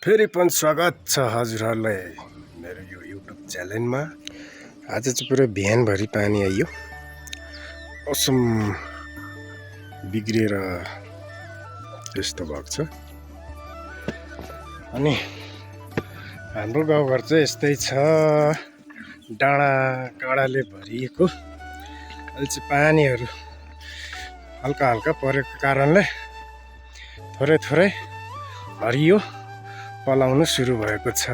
फेरि पनि स्वागत छ हजुरहरूलाई मेरो यो युट्युब च्यानलमा। आज चाहिँ पुरा बिहानभरि पानी आयो, मौसम बिग्रिएर यस्तो भएको छ। अनि हाम्रो गाउँघर चाहिँ यस्तै छ, डाँडा काँडाले भरिएको। अहिले चाहिँ पानीहरू हल्का हल्का परेको कारणले थोरै थोरै हरियो पलाउन सुरु भएको छ।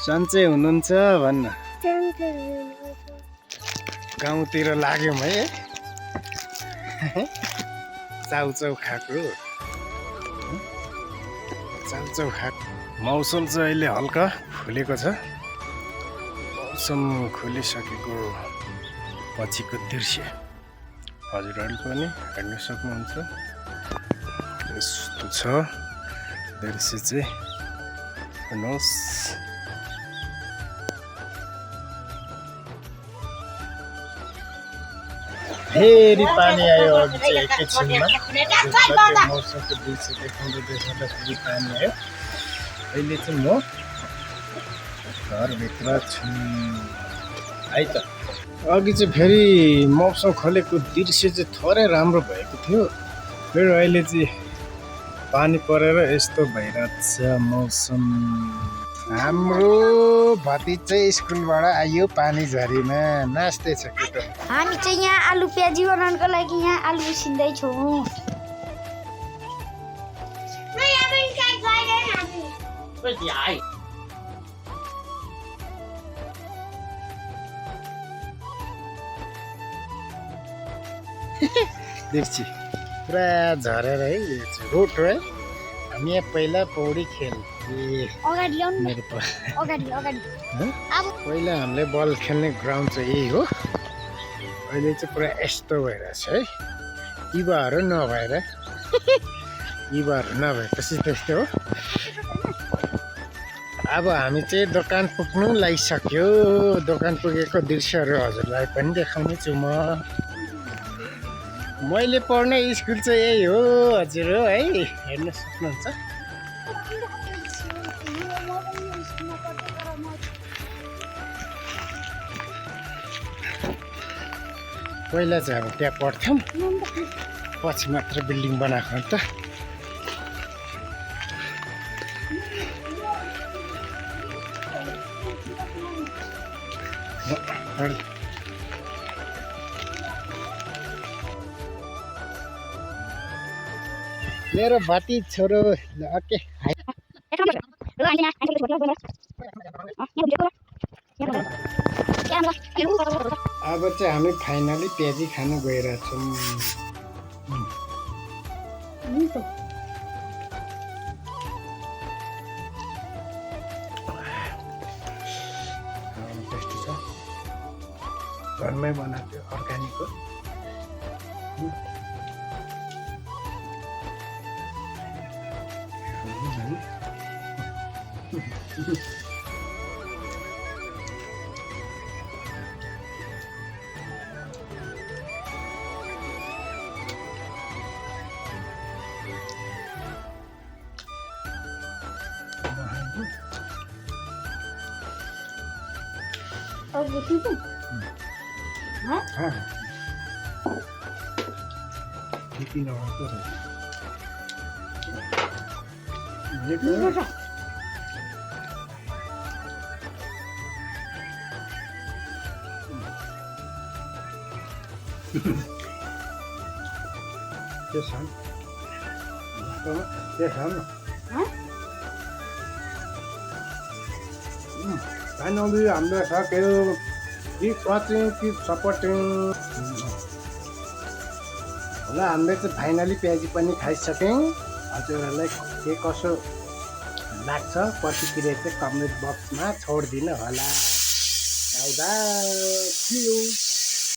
सन्चै हुनुहुन्छ भन्न? गाउँतिर लाग्यौँ है, चाउचाउ खाएको चाउचाउ खाएको। मौसम चाहिँ अहिले हल्का खुलेको छ। मौसम खुलिसकेको पछिको दृश्य हजुरहरूले पनि हेर्न सक्नुहुन्छ। यस्तो छ दृश्य चाहिँ, हेर्नुहोस्। फेरि पानी आयो अघि चाहिँ एकैछिनमा। मौसमको दृश्य देखाउँदै फेरि पानी आयो। अहिले चाहिँ म घरभित्र छु है त। अघि चाहिँ फेरि मौसम खोलेको दृश्य चाहिँ थोरै राम्रो भएको थियो, फेरि अहिले चाहिँ पानी परेर यस्तो भइरहेछ मौसम। हाम्रो भतिजा चाहिँ स्कुलबाट आयो पानी झरीमा, नाच्दै छ केटा। हामी चाहिँ यहाँ आलु प्याजी बनाउनको लागि यहाँ आलु उसिन्दैछौँ। देख्छि पुरा झरेर है, रोड है। हामी यहाँ पहिला पौडी खेल्थ्यौँ। अगाडि ल्याउनु मेरो अगाडि अगाडि। अब पहिला हामीले बल खेल्ने ग्राउन्ड चाहिँ यही हो। अहिले चाहिँ पुरा यस्तो भइरहेछ है, युवाहरू नभएर युवाहरू नभएपछि त्यस्तो हो। अब हामी चाहिँ दोकान पुग्नु लागिसक्यो। दोकान पुगेको दृश्यहरू हजुरलाई पनि देखाउने छु म। मैले पढ्ने स्कुल चाहिँ यही हो हजुर हो है, हेर्न सक्नुहुन्छ। पहिला चाहिँ अब त्यहाँ पढ्थ्यौँ, पछि मात्र बिल्डिङ बनाएको हो त। मेरो भति छोरो ओके। अब चाहिँ हामी फाइनली प्याजी खानु गइरहेछौँ। टेस्टी छ, घरमै बनाएको अर्ग्यानिक हो। Finally, हाम्रो सक्यो। Keep watching, keep supporting. होला, हामीले चाहिँ फाइनली प्याजी पनि खाइसक्यौँ। हजुरहरूलाई के कसो लाग्छ प्रतिक्रिया चाहिँ कमेन्ट बक्समा छोडिदिनु होला। आउँदा